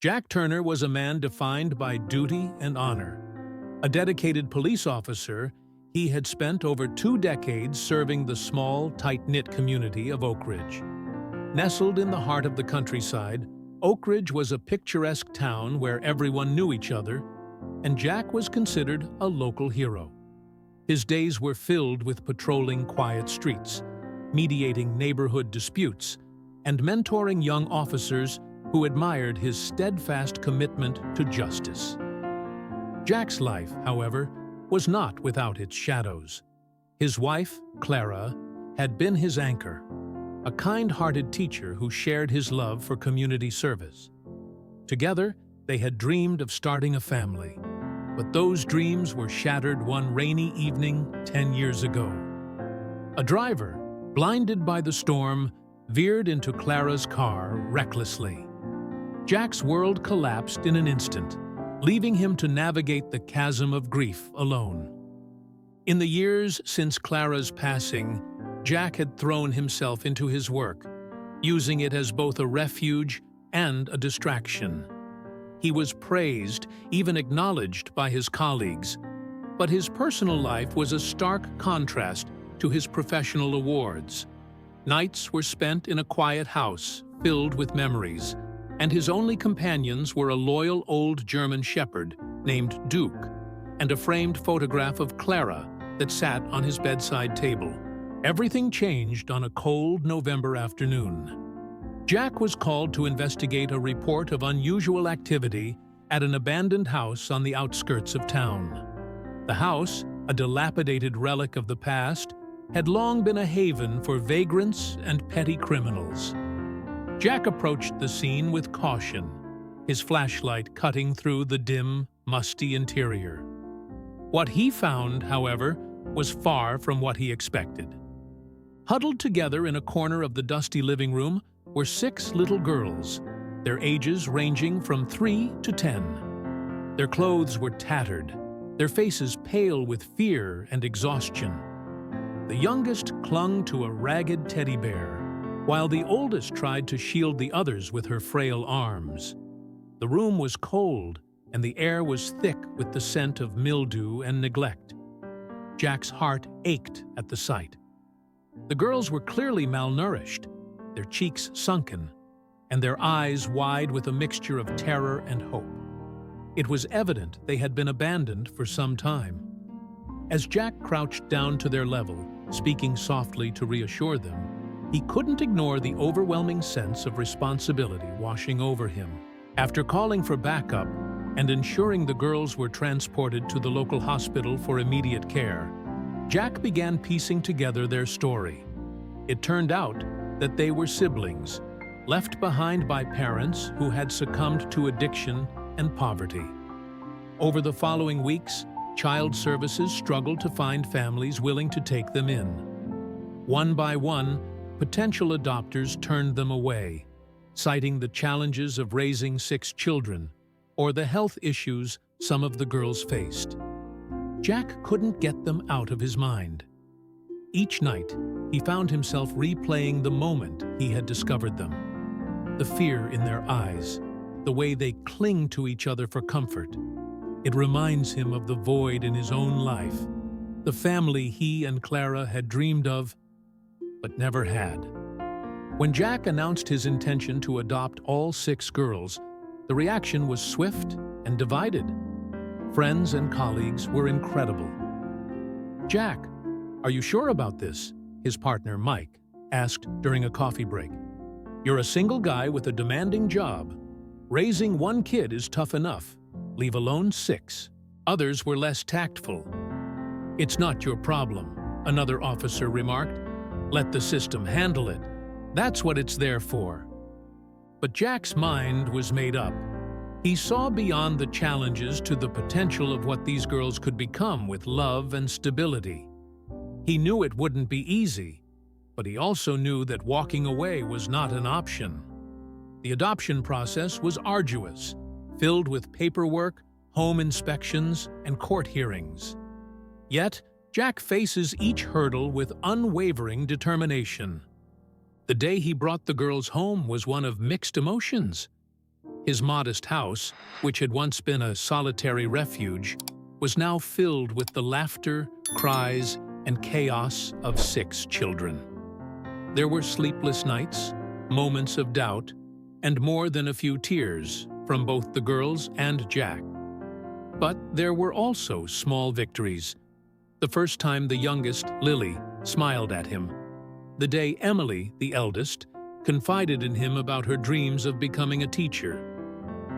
Jack Turner was a man defined by duty and honor. A dedicated police officer, he had spent over 2 decades serving the small, tight-knit community of Oak Ridge. Nestled in the heart of the countryside, Oak Ridge was a picturesque town where everyone knew each other, and Jack was considered a local hero. His days were filled with patrolling quiet streets, mediating neighborhood disputes, and mentoring young officers who admired his steadfast commitment to justice. Jack's life, however, was not without its shadows. His wife, Clara, had been his anchor, a kind-hearted teacher who shared his love for community service. Together, they had dreamed of starting a family, but those dreams were shattered one rainy evening 10 years ago. A driver, blinded by the storm, veered into Clara's car recklessly. Jack's world collapsed in an instant, leaving him to navigate the chasm of grief alone. In the years since Clara's passing, Jack had thrown himself into his work, using it as both a refuge and a distraction. He was praised, even acknowledged by his colleagues, but his personal life was a stark contrast to his professional awards. Nights were spent in a quiet house filled with memories, and his only companions were a loyal old German shepherd named Duke and a framed photograph of Clara that sat on his bedside table. Everything changed on a cold November afternoon. Jack was called to investigate a report of unusual activity at an abandoned house on the outskirts of town. The house, a dilapidated relic of the past, had long been a haven for vagrants and petty criminals. Jack approached the scene with caution, his flashlight cutting through the dim, musty interior. What he found, however, was far from what he expected. Huddled together in a corner of the dusty living room were 6 little girls, their ages ranging from 3 to 10. Their clothes were tattered, their faces pale with fear and exhaustion. The youngest clung to a ragged teddy bear, while the oldest tried to shield the others with her frail arms. The room was cold, and the air was thick with the scent of mildew and neglect. Jack's heart ached at the sight. The girls were clearly malnourished, their cheeks sunken, and their eyes wide with a mixture of terror and hope. It was evident they had been abandoned for some time. As Jack crouched down to their level, speaking softly to reassure them, he couldn't ignore the overwhelming sense of responsibility washing over him. After calling for backup and ensuring the girls were transported to the local hospital for immediate care, Jack began piecing together their story. It turned out that they were siblings, left behind by parents who had succumbed to addiction and poverty. Over the following weeks, child services struggled to find families willing to take them in. One by one, potential adopters turned them away, citing the challenges of raising 6 children or the health issues some of the girls faced. Jack couldn't get them out of his mind. Each night, he found himself replaying the moment he had discovered them. The fear in their eyes, the way they cling to each other for comfort. It reminds him of the void in his own life, the family he and Clara had dreamed of, but never had. When Jack announced his intention to adopt all 6 girls, the reaction was swift and divided. Friends and colleagues were incredible. "Jack, are you sure about this?" his partner, Mike, asked during a coffee break. "You're a single guy with a demanding job. Raising 1 kid is tough enough, leave alone 6. Others were less tactful. "It's not your problem," another officer remarked. "Let the system handle it. That's what it's there for." But Jack's mind was made up. He saw beyond the challenges to the potential of what these girls could become with love and stability. He knew it wouldn't be easy, but he also knew that walking away was not an option. The adoption process was arduous, filled with paperwork, home inspections, and court hearings. Yet, Jack faces each hurdle with unwavering determination. The day he brought the girls home was one of mixed emotions. His modest house, which had once been a solitary refuge, was now filled with the laughter, cries, and chaos of 6 children. There were sleepless nights, moments of doubt, and more than a few tears from both the girls and Jack. But there were also small victories. The first time the youngest, Lily, smiled at him. The day Emily, the eldest, confided in him about her dreams of becoming a teacher.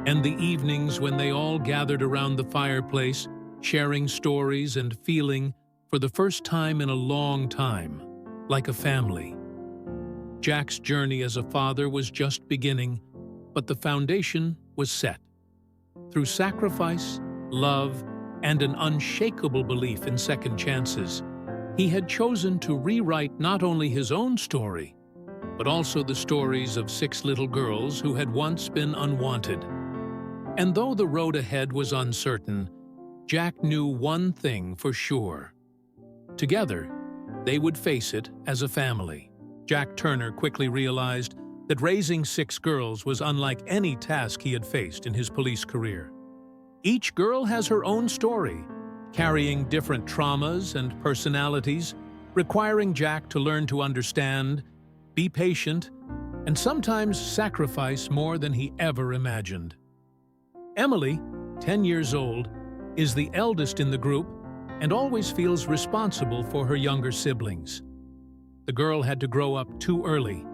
And the evenings when they all gathered around the fireplace, sharing stories and feeling, for the first time in a long time, like a family. Jack's journey as a father was just beginning, but the foundation was set. Through sacrifice, love, and an unshakable belief in second chances, he had chosen to rewrite not only his own story, but also the stories of 6 little girls who had once been unwanted. And though the road ahead was uncertain, Jack knew one thing for sure. Together, they would face it as a family. Jack Turner quickly realized that raising 6 girls was unlike any task he had faced in his police career. Each girl has her own story, carrying different traumas and personalities, requiring Jack to learn to understand, be patient, and sometimes sacrifice more than he ever imagined. Emily, 10 years old, is the eldest in the group and always feels responsible for her younger siblings. The girl had to grow up too early,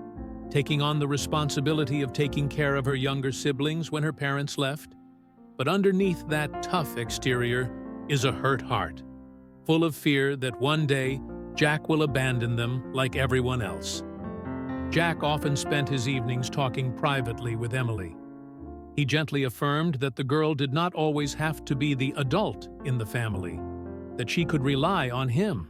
taking on the responsibility of taking care of her younger siblings when her parents left. But underneath that tough exterior is a hurt heart, full of fear that one day Jack will abandon them like everyone else. Jack often spent his evenings talking privately with Emily. He gently affirmed that the girl did not always have to be the adult in the family, that she could rely on him.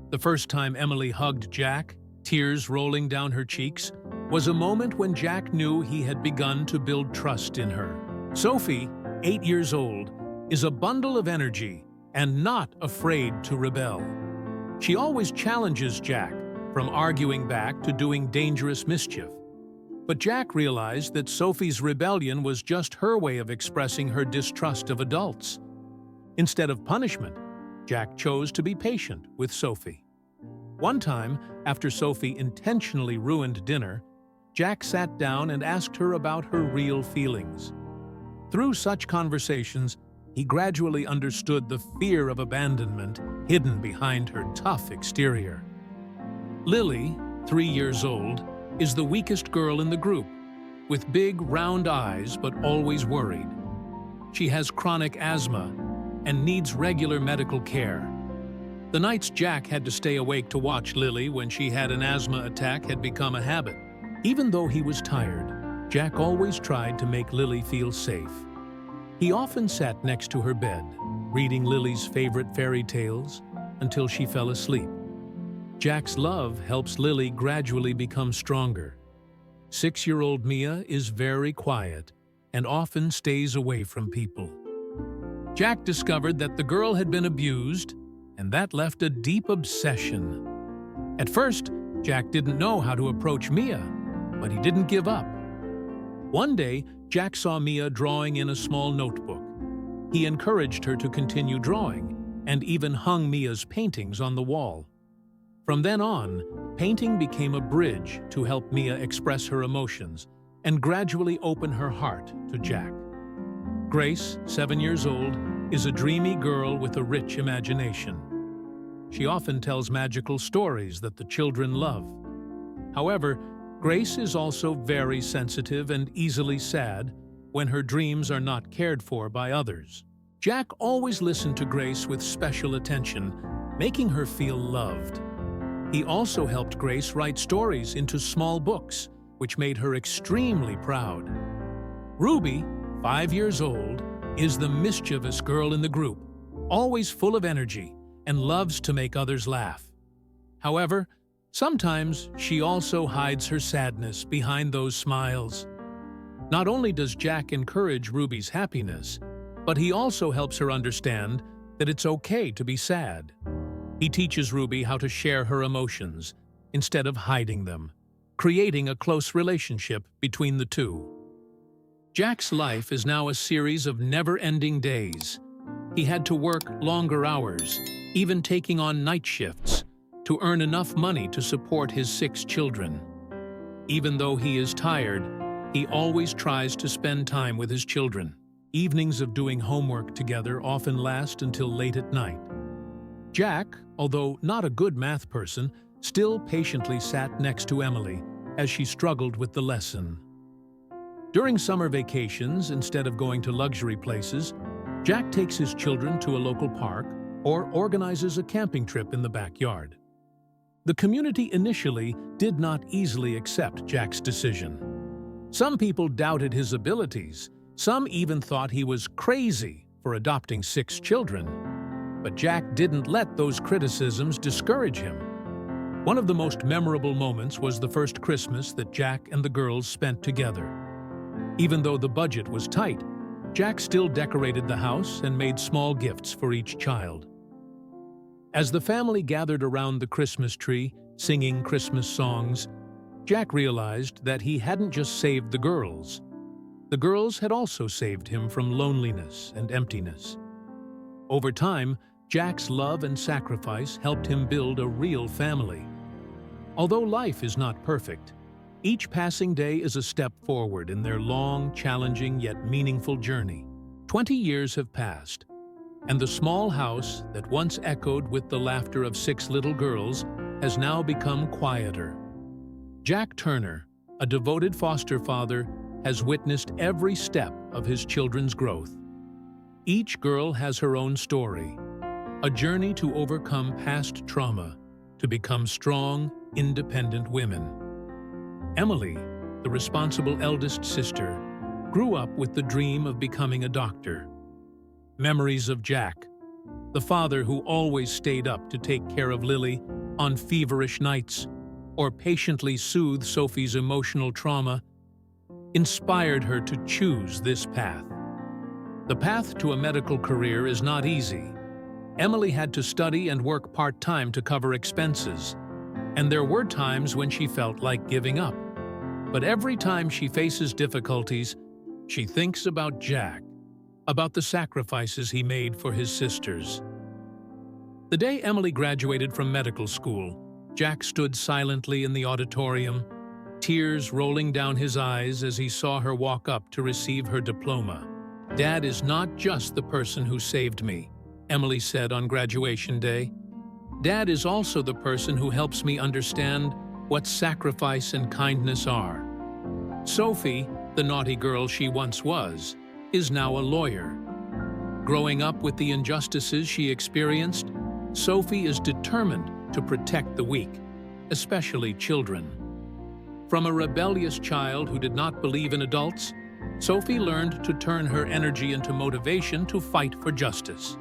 The first time Emily hugged Jack, tears rolling down her cheeks, was a moment when Jack knew he had begun to build trust in her. Sophie, 8 years old, is a bundle of energy and not afraid to rebel. She always challenges Jack, from arguing back to doing dangerous mischief. But Jack realized that Sophie's rebellion was just her way of expressing her distrust of adults. Instead of punishment, Jack chose to be patient with Sophie. One time, after Sophie intentionally ruined dinner, Jack sat down and asked her about her real feelings. Through such conversations, he gradually understood the fear of abandonment hidden behind her tough exterior. Lily, 3 years old, is the weakest girl in the group, with big, round eyes but always worried. She has chronic asthma and needs regular medical care. The nights Jack had to stay awake to watch Lily when she had an asthma attack had become a habit. Even though he was tired, Jack always tried to make Lily feel safe. He often sat next to her bed, reading Lily's favorite fairy tales until she fell asleep. Jack's love helps Lily gradually become stronger. 6-year-old Mia is very quiet and often stays away from people. Jack discovered that the girl had been abused, and that left a deep obsession. At first, Jack didn't know how to approach Mia, but he didn't give up. One day, Jack saw Mia drawing in a small notebook. He encouraged her to continue drawing, and even hung Mia's paintings on the wall. From then on, painting became a bridge to help Mia express her emotions and gradually open her heart to Jack. Grace, 7 years old, is a dreamy girl with a rich imagination. She often tells magical stories that the children love. However, Grace is also very sensitive and easily sad when her dreams are not cared for by others. Jack always listened to Grace with special attention, making her feel loved. He also helped Grace write stories into small books, which made her extremely proud. Ruby, 5 years old, is the mischievous girl in the group, always full of energy and loves to make others laugh. However, sometimes she also hides her sadness behind those smiles. Not only does Jack encourage Ruby's happiness, but he also helps her understand that it's okay to be sad. He teaches Ruby how to share her emotions instead of hiding them, creating a close relationship between the two. Jack's life is now a series of never-ending days. He had to work longer hours, even taking on night shifts, to earn enough money to support his 6 children. Even though he is tired, he always tries to spend time with his children. Evenings of doing homework together often last until late at night. Jack, although not a good math person, still patiently sat next to Emily as she struggled with the lesson. During summer vacations, instead of going to luxury places, Jack takes his children to a local park or organizes a camping trip in the backyard. The community initially did not easily accept Jack's decision. Some people doubted his abilities. Some even thought he was crazy for adopting 6 children. But Jack didn't let those criticisms discourage him. One of the most memorable moments was the first Christmas that Jack and the girls spent together. Even though the budget was tight, Jack still decorated the house and made small gifts for each child. As the family gathered around the Christmas tree, singing Christmas songs, Jack realized that he hadn't just saved the girls. The girls had also saved him from loneliness and emptiness. Over time, Jack's love and sacrifice helped him build a real family. Although life is not perfect, each passing day is a step forward in their long, challenging yet meaningful journey. 20 years have passed, and the small house that once echoed with the laughter of 6 little girls has now become quieter. Jack Turner, a devoted foster father, has witnessed every step of his children's growth. Each girl has her own story, a journey to overcome past trauma, to become strong, independent women. Emily, the responsible eldest sister, grew up with the dream of becoming a doctor. Memories of Jack, the father who always stayed up to take care of Lily on feverish nights or patiently soothe Sophie's emotional trauma, inspired her to choose this path. The path to a medical career is not easy. Emily had to study and work part-time to cover expenses, and there were times when she felt like giving up. But every time she faces difficulties, she thinks about Jack, about the sacrifices he made for his sisters. The day Emily graduated from medical school, Jack stood silently in the auditorium, tears rolling down his eyes as he saw her walk up to receive her diploma. "Dad is not just the person who saved me," Emily said on graduation day. "Dad is also the person who helps me understand what sacrifice and kindness are." Sophie, the naughty girl she once was, is now a lawyer. Growing up with the injustices she experienced, Sophie is determined to protect the weak, especially children. From a rebellious child who did not believe in adults, Sophie learned to turn her energy into motivation to fight for justice.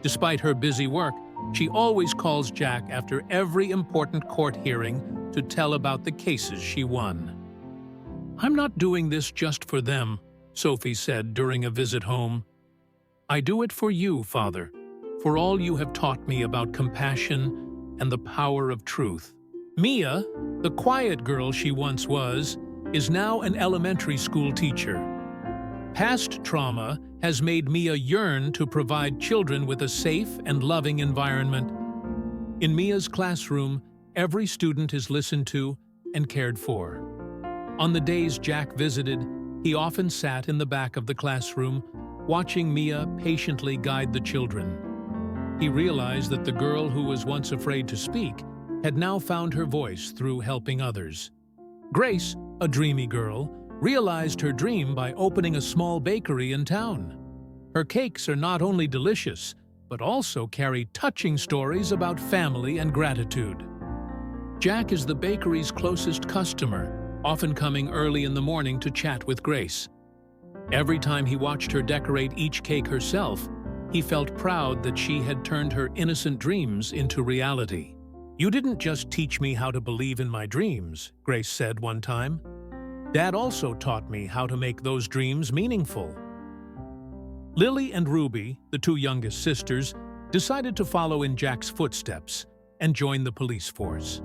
Despite her busy work, she always calls Jack after every important court hearing to tell about the cases she won. "I'm not doing this just for them," Sophie said during a visit home. "I do it for you, Father, for all you have taught me about compassion and the power of truth." Mia, the quiet girl she once was, is now an elementary school teacher. Past trauma has made Mia yearn to provide children with a safe and loving environment. In Mia's classroom, every student is listened to and cared for. On the days Jack visited, he often sat in the back of the classroom, watching Mia patiently guide the children. He realized that the girl who was once afraid to speak had now found her voice through helping others. Grace, a dreamy girl, realized her dream by opening a small bakery in town. Her cakes are not only delicious, but also carry touching stories about family and gratitude. Jack is the bakery's closest customer, often coming early in the morning to chat with Grace. Every time he watched her decorate each cake herself, he felt proud that she had turned her innocent dreams into reality. "You didn't just teach me how to believe in my dreams," Grace said one time. "Dad also taught me how to make those dreams meaningful." Lily and Ruby, the 2 youngest sisters, decided to follow in Jack's footsteps and join the police force.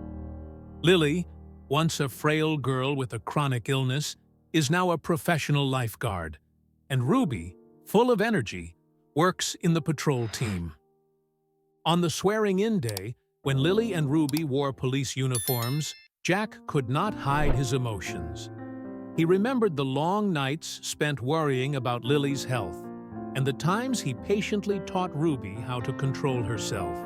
Lily, once a frail girl with a chronic illness, is now a professional lifeguard, and Ruby, full of energy, works in the patrol team. On the swearing-in day, when Lily and Ruby wore police uniforms, Jack could not hide his emotions. He remembered the long nights spent worrying about Lily's health, and the times he patiently taught Ruby how to control herself.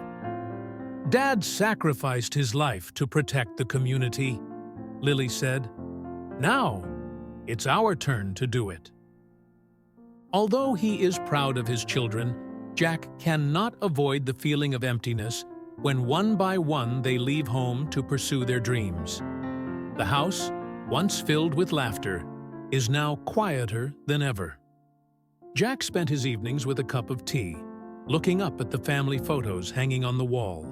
"Dad sacrificed his life to protect the community," Lily said. "Now, it's our turn to do it." Although he is proud of his children, Jack cannot avoid the feeling of emptiness when one by one they leave home to pursue their dreams. The house, once filled with laughter, is now quieter than ever. Jack spent his evenings with a cup of tea, looking up at the family photos hanging on the wall,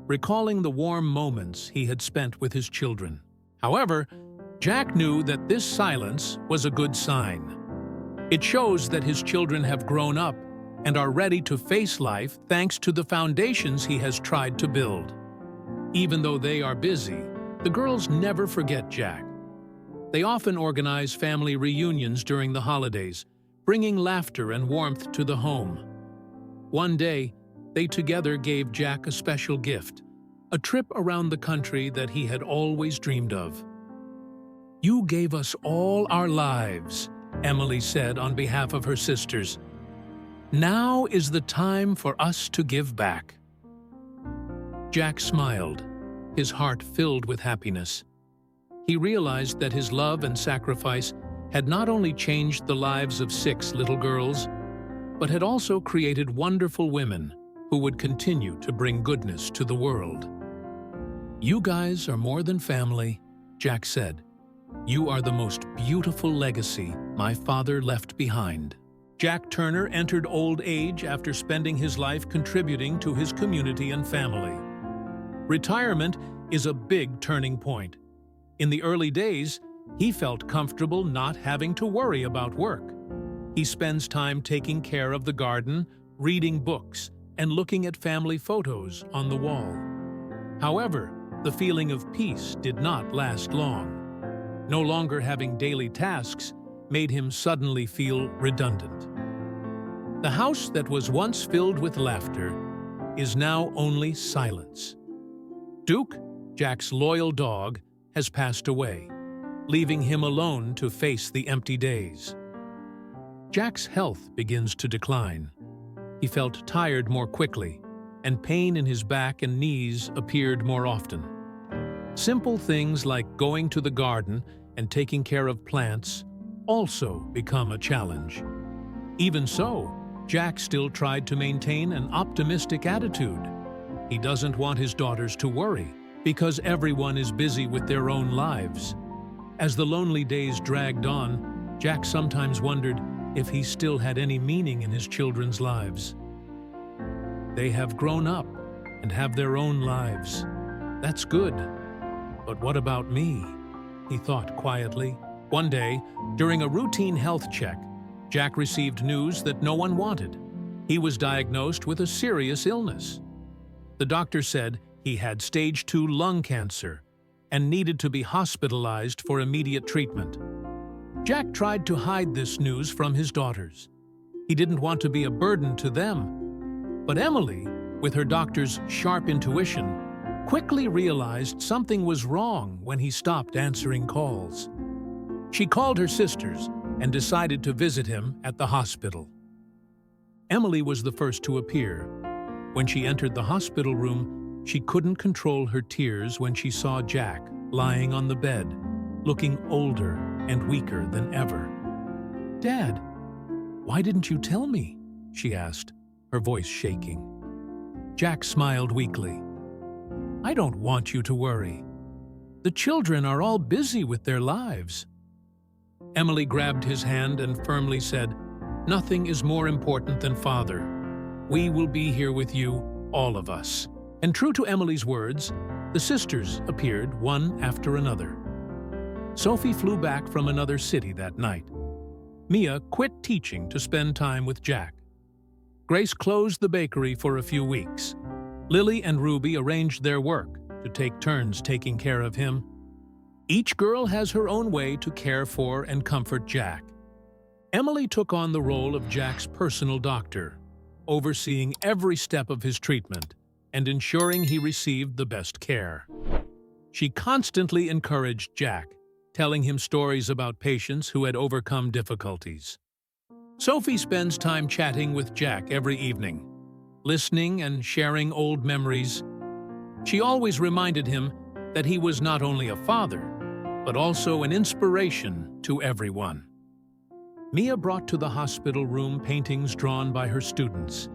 recalling the warm moments he had spent with his children. However, Jack knew that this silence was a good sign. It shows that his children have grown up and are ready to face life thanks to the foundations he has tried to build. Even though they are busy, the girls never forget Jack. They often organize family reunions during the holidays, bringing laughter and warmth to the home. One day, they together gave Jack a special gift, a trip around the country that he had always dreamed of. "You gave us all our lives," Emily said on behalf of her sisters. "Now is the time for us to give back." Jack smiled, his heart filled with happiness. He realized that his love and sacrifice had not only changed the lives of 6 little girls, but had also created wonderful women who would continue to bring goodness to the world. "You guys are more than family," Jack said. "You are the most beautiful legacy my father left behind." Jack Turner entered old age after spending his life contributing to his community and family. Retirement is a big turning point. In the early days, he felt comfortable not having to worry about work. He spends time taking care of the garden, reading books, and looking at family photos on the wall. However, the feeling of peace did not last long. No longer having daily tasks made him suddenly feel redundant. The house that was once filled with laughter is now only silence. Duke, Jack's loyal dog, has passed away, leaving him alone to face the empty days. Jack's health begins to decline. He felt tired more quickly, and pain in his back and knees appeared more often. Simple things like going to the garden and taking care of plants also become a challenge. Even so, Jack still tried to maintain an optimistic attitude. He doesn't want his daughters to worry, because everyone is busy with their own lives. As the lonely days dragged on, Jack sometimes wondered if he still had any meaning in his children's lives. They have grown up and have their own lives. That's good. But what about me? He thought quietly. One day, during a routine health check, Jack received news that no one wanted. He was diagnosed with a serious illness. The doctor said he had stage 2 lung cancer and needed to be hospitalized for immediate treatment. Jack tried to hide this news from his daughters. He didn't want to be a burden to them. But Emily, with her doctor's sharp intuition, quickly realized something was wrong when he stopped answering calls. She called her sisters and decided to visit him at the hospital. Emily was the first to appear. When she entered the hospital room, she couldn't control her tears when she saw Jack lying on the bed, looking older and weaker than ever. "Dad, why didn't you tell me?" she asked, her voice shaking. Jack smiled weakly. "I don't want you to worry. The children are all busy with their lives." Emily grabbed his hand and firmly said, "Nothing is more important than Father. We will be here with you, all of us." And true to Emily's words, the sisters appeared one after another. Sophie flew back from another city that night. Mia quit teaching to spend time with Jack. Grace closed the bakery for a few weeks. Lily and Ruby arranged their work to take turns taking care of him. Each girl has her own way to care for and comfort Jack. Emily took on the role of Jack's personal doctor, overseeing every step of his treatment and ensuring he received the best care. She constantly encouraged Jack, telling him stories about patients who had overcome difficulties. Sophie spends time chatting with Jack every evening, listening and sharing old memories. She always reminded him that he was not only a father, but also an inspiration to everyone. Mia brought to the hospital room paintings drawn by her students,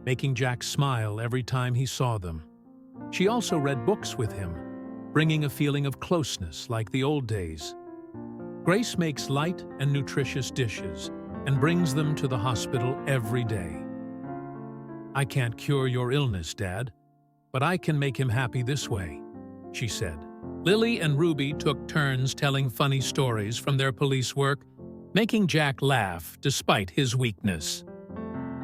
making Jack smile every time he saw them. She also read books with him, bringing a feeling of closeness like the old days. Grace makes light and nutritious dishes and brings them to the hospital every day. "I can't cure your illness, Dad, but I can make him happy this way," she said. Lily and Ruby took turns telling funny stories from their police work, making Jack laugh despite his weakness.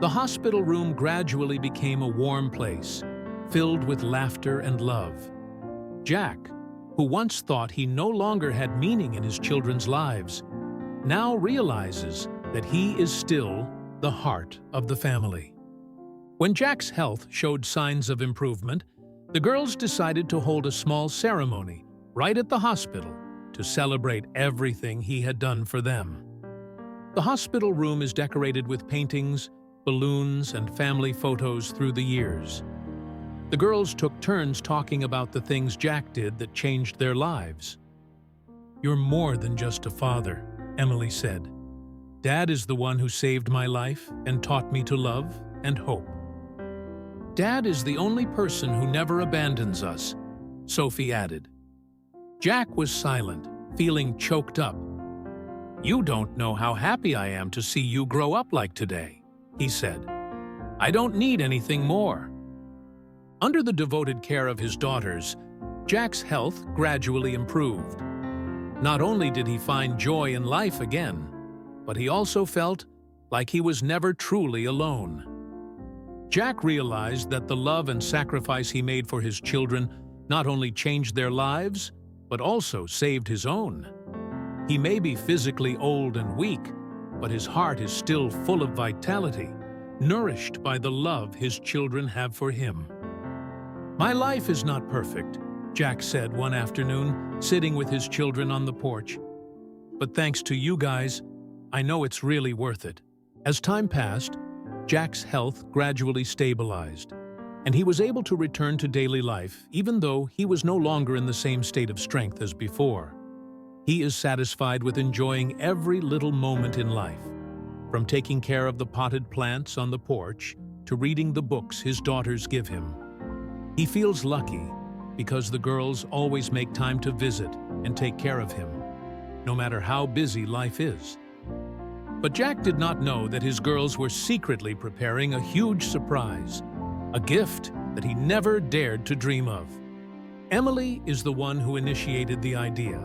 The hospital room gradually became a warm place, filled with laughter and love. Jack, who once thought he no longer had meaning in his children's lives, now realizes that he is still the heart of the family. When Jack's health showed signs of improvement, the girls decided to hold a small ceremony right at the hospital to celebrate everything he had done for them. The hospital room is decorated with paintings, balloons, and family photos through the years. The girls took turns talking about the things Jack did that changed their lives. "You're more than just a father," Emily said. "Dad is the one who saved my life and taught me to love and hope." "Dad is the only person who never abandons us," Sophie added. Jack was silent, feeling choked up. "You don't know how happy I am to see you grow up like today," he said. "I don't need anything more." Under the devoted care of his daughters, Jack's health gradually improved. Not only did he find joy in life again, but he also felt like he was never truly alone. Jack realized that the love and sacrifice he made for his children not only changed their lives, but also saved his own. He may be physically old and weak, but his heart is still full of vitality, nourished by the love his children have for him. "My life is not perfect," Jack said one afternoon, sitting with his children on the porch. "But thanks to you guys, I know it's really worth it." As time passed, Jack's health gradually stabilized, and he was able to return to daily life even though he was no longer in the same state of strength as before. He is satisfied with enjoying every little moment in life, from taking care of the potted plants on the porch to reading the books his daughters give him. He feels lucky because the girls always make time to visit and take care of him, no matter how busy life is. But Jack did not know that his girls were secretly preparing a huge surprise, a gift that he never dared to dream of. Emily is the one who initiated the idea.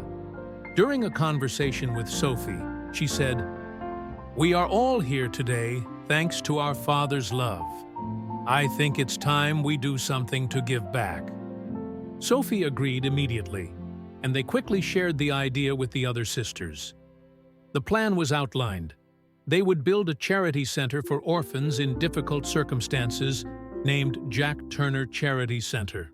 During a conversation with Sophie, she said, "We are all here today thanks to our Father's love. I think it's time we do something to give back." Sophie agreed immediately, and they quickly shared the idea with the other sisters. The plan was outlined. They would build a charity center for orphans in difficult circumstances named Jack Turner Charity Center.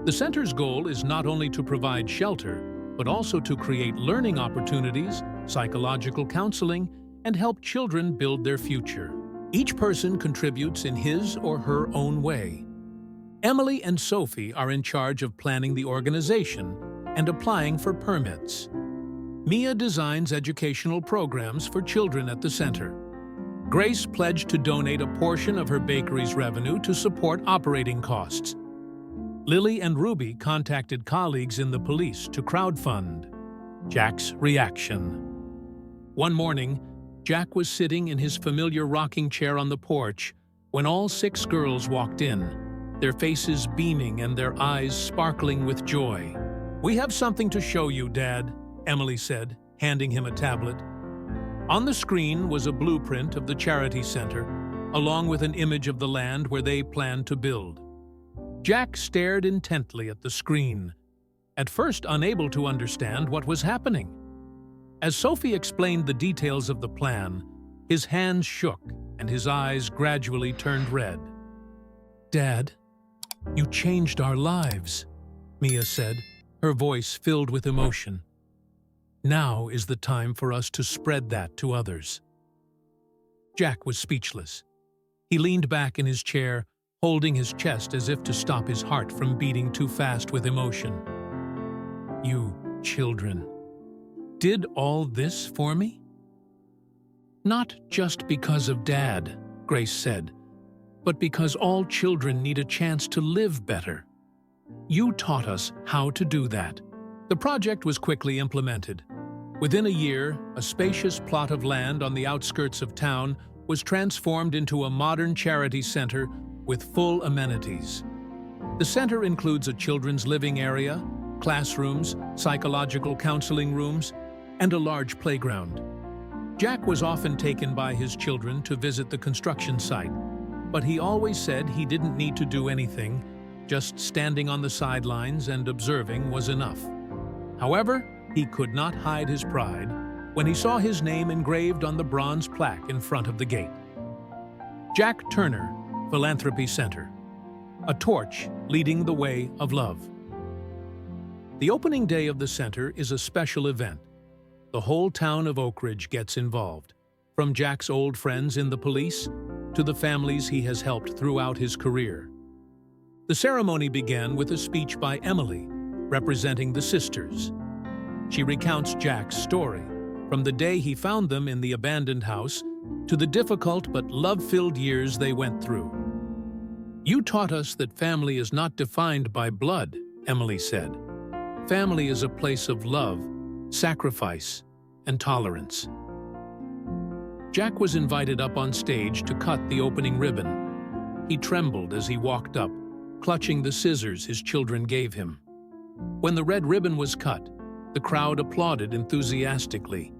The center's goal is not only to provide shelter, but also to create learning opportunities, psychological counseling, and help children build their future. Each person contributes in his or her own way. Emily and Sophie are in charge of planning the organization and applying for permits. Mia designs educational programs for children at the center. Grace pledged to donate a portion of her bakery's revenue to support operating costs. Lily and Ruby contacted colleagues in the police to crowdfund. Jack's reaction. One morning, Jack was sitting in his familiar rocking chair on the porch when all 6 girls walked in, their faces beaming and their eyes sparkling with joy. "We have something to show you, Dad," Emily said, handing him a tablet. On the screen was a blueprint of the charity center, along with an image of the land where they planned to build. Jack stared intently at the screen. at first unable to understand what was happening. As Sophie explained the details of the plan, his hands shook and his eyes gradually turned red. "Dad, you changed our lives," Mia said, her voice filled with emotion. "Now is the time for us to spread that to others." Jack was speechless. He leaned back in his chair, holding his chest as if to stop his heart from beating too fast with emotion. "You children did all this for me?" "Not just because of Dad," Grace said, "but because all children need a chance to live better. You taught us how to do that." The project was quickly implemented. Within a year, a spacious plot of land on the outskirts of town was transformed into a modern charity center with full amenities. The center includes a children's living area, classrooms, psychological counseling rooms, and a large playground. Jack was often taken by his children to visit the construction site, but he always said he didn't need to do anything, just standing on the sidelines and observing was enough. However, he could not hide his pride when he saw his name engraved on the bronze plaque in front of the gate. Jack Turner, Philanthropy Center. A torch leading the way of love. The opening day of the center is a special event. The whole town of Oak Ridge gets involved, from Jack's old friends in the police to the families he has helped throughout his career. The ceremony began with a speech by Emily, representing the sisters. She recounts Jack's story, from the day he found them in the abandoned house to the difficult but love-filled years they went through. "You taught us that family is not defined by blood," Emily said. "Family is a place of love, sacrifice, and tolerance." Jack was invited up on stage to cut the opening ribbon. He trembled as he walked up, clutching the scissors his children gave him. When the red ribbon was cut, the crowd applauded enthusiastically,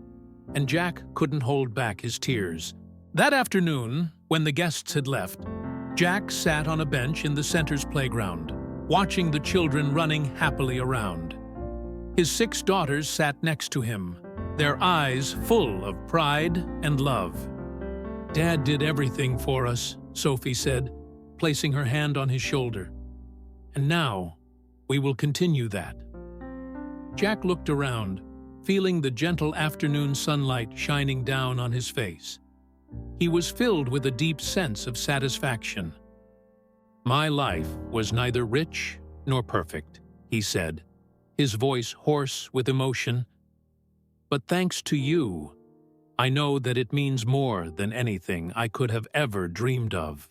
and Jack couldn't hold back his tears. That afternoon, when the guests had left, Jack sat on a bench in the center's playground, watching the children running happily around. His 6 daughters sat next to him, their eyes full of pride and love. "Dad did everything for us," Sophie said, placing her hand on his shoulder. "And now, we will continue that." Jack looked around, feeling the gentle afternoon sunlight shining down on his face. He was filled with a deep sense of satisfaction. "My life was neither rich nor perfect," he said, his voice hoarse with emotion. "But thanks to you, I know that it means more than anything I could have ever dreamed of."